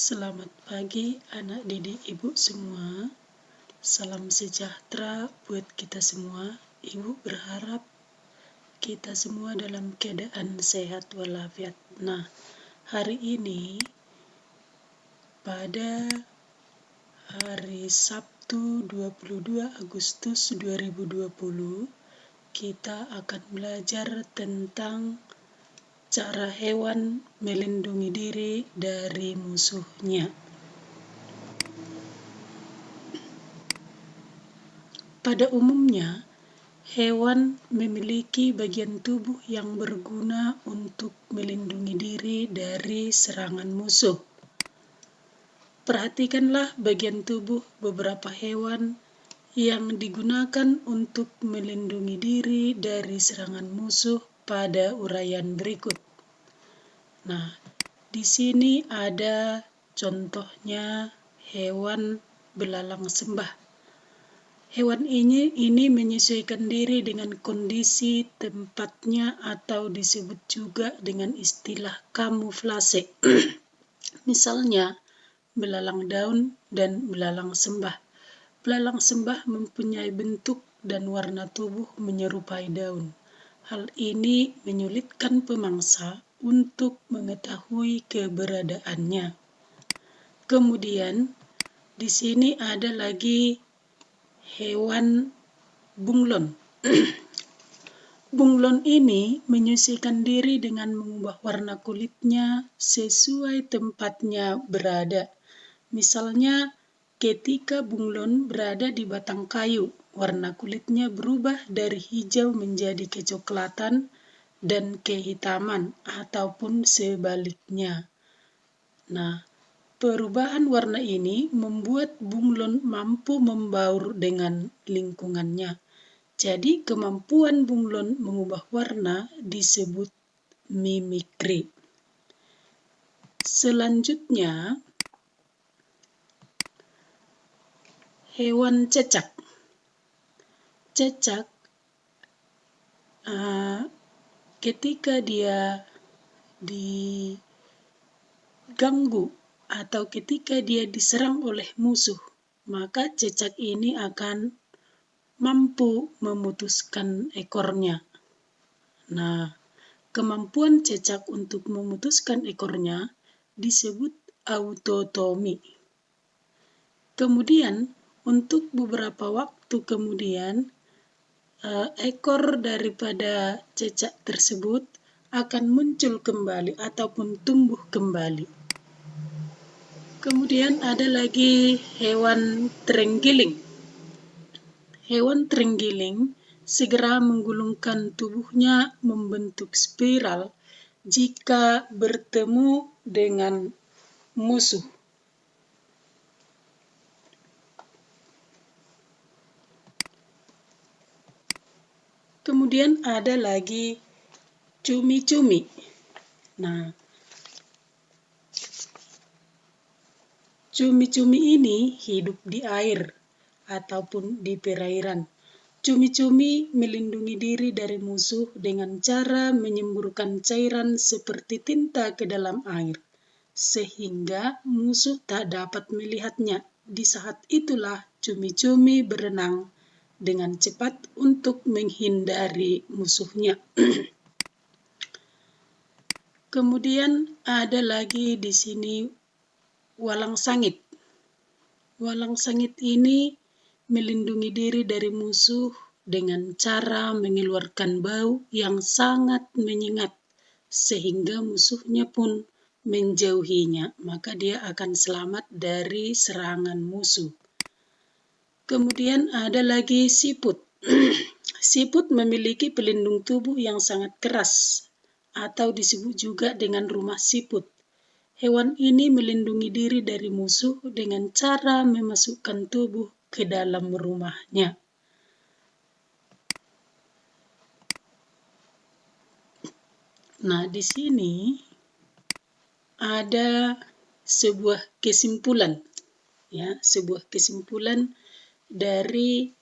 Selamat pagi anak didik ibu semua. Salam sejahtera buat kita semua. Ibu berharap kita semua dalam keadaan sehat walafiat. Nah, hari ini pada hari Sabtu 22 Agustus 2020 kita akan belajar tentang cara hewan melindungi diri dari musuhnya. Pada umumnya, hewan memiliki bagian tubuh yang berguna untuk melindungi diri dari serangan musuh. Perhatikanlah bagian tubuh beberapa hewan yang digunakan untuk melindungi diri dari serangan musuh pada uraian berikut. Nah, di sini ada contohnya hewan belalang sembah. Hewan ini menyesuaikan diri dengan kondisi tempatnya atau disebut juga dengan istilah kamuflase. Misalnya, belalang daun dan belalang sembah. Belalang sembah mempunyai bentuk dan warna tubuh menyerupai daun. Hal ini menyulitkan pemangsa untuk mengetahui keberadaannya. Kemudian, di sini ada lagi hewan bunglon. Bunglon ini menyesuaikan diri dengan mengubah warna kulitnya sesuai tempatnya berada. Misalnya, ketika bunglon berada di batang kayu, warna kulitnya berubah dari hijau menjadi kecoklatan dan kehitaman ataupun sebaliknya. Nah, perubahan warna ini membuat bunglon mampu membaur dengan lingkungannya. Jadi, kemampuan bunglon mengubah warna disebut mimikri. Selanjutnya, hewan cecak. Cecak ketika dia diganggu atau ketika dia diserang oleh musuh, maka cecak ini akan mampu memutuskan ekornya. Nah, kemampuan cecak untuk memutuskan ekornya disebut autotomi. Kemudian, untuk beberapa waktu kemudian, ekor daripada cecak tersebut akan muncul kembali ataupun tumbuh kembali. Kemudian ada lagi hewan terenggiling. Hewan terenggiling segera menggulungkan tubuhnya membentuk spiral jika bertemu dengan musuh. Kemudian ada lagi cumi-cumi. Nah, cumi-cumi ini hidup di air ataupun di perairan. Cumi-cumi melindungi diri dari musuh dengan cara menyemburkan cairan seperti tinta ke dalam air, sehingga musuh tak dapat melihatnya. Di saat itulah cumi-cumi berenang dengan cepat untuk menghindari musuhnya. Kemudian ada lagi di sini walang sangit. Walang sangit ini melindungi diri dari musuh dengan cara mengeluarkan bau yang sangat menyengat sehingga musuhnya pun menjauhinya, maka dia akan selamat dari serangan musuh. Kemudian ada lagi siput. Siput memiliki pelindung tubuh yang sangat keras atau disebut juga dengan rumah siput. Hewan ini melindungi diri dari musuh dengan cara memasukkan tubuh ke dalam rumahnya. Nah, di sini ada sebuah kesimpulan, sebuah kesimpulan dari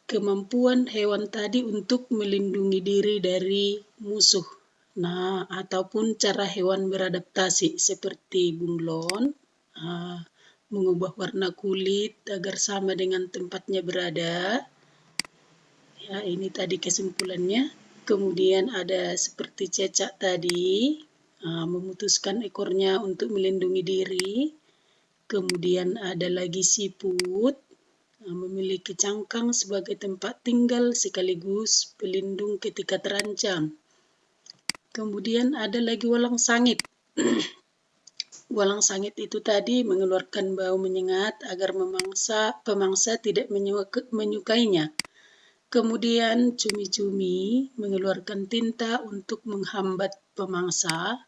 kemampuan hewan tadi untuk melindungi diri dari musuh. Nah, ataupun cara hewan beradaptasi seperti bunglon, mengubah warna kulit agar sama dengan tempatnya berada. Ya, ini tadi kesimpulannya. Kemudian ada seperti cecak tadi, memutuskan ekornya untuk melindungi diri. Kemudian ada lagi siput, memiliki cangkang sebagai tempat tinggal sekaligus pelindung ketika terancam. Kemudian ada lagi walang sangit. Walang sangit itu tadi mengeluarkan bau menyengat agar pemangsa tidak menyukainya. Kemudian cumi-cumi mengeluarkan tinta untuk menghambat pemangsa.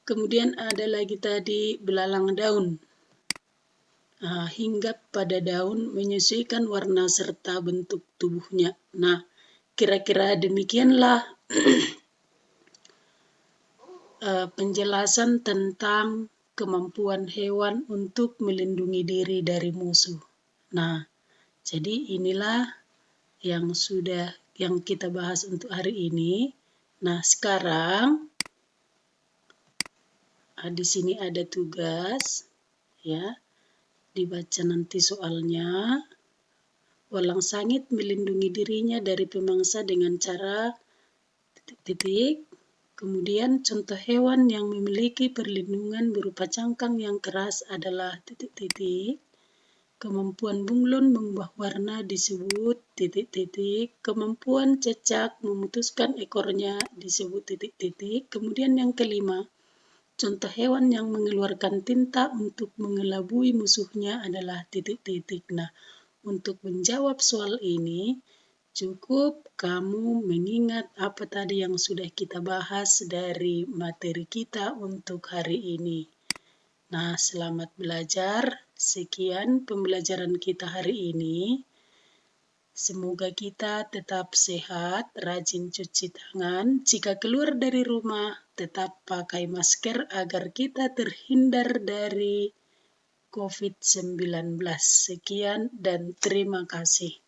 Kemudian ada lagi tadi belalang daun. Hinggap pada daun menyesuaikan warna serta bentuk tubuhnya. Nah, kira-kira demikianlah penjelasan tentang kemampuan hewan untuk melindungi diri dari musuh. Nah, jadi inilah yang kita bahas untuk hari ini. Nah, sekarang di sini ada tugas, ya, dibaca nanti soalnya. Walang sangit melindungi dirinya dari pemangsa dengan cara titik-titik. Kemudian contoh hewan yang memiliki perlindungan berupa cangkang yang keras adalah titik-titik. Kemampuan bunglon mengubah warna disebut titik-titik. Kemampuan cecak memutuskan ekornya disebut titik-titik. Kemudian yang kelima, contoh hewan yang mengeluarkan tinta untuk mengelabui musuhnya adalah titik-titik. Nah, untuk menjawab soal ini, cukup kamu mengingat apa tadi yang sudah kita bahas dari materi kita untuk hari ini. Nah, selamat belajar. Sekian pembelajaran kita hari ini. Semoga kita tetap sehat, rajin cuci tangan. Jika keluar dari rumah, tetap pakai masker agar kita terhindar dari COVID-19. Sekian dan terima kasih.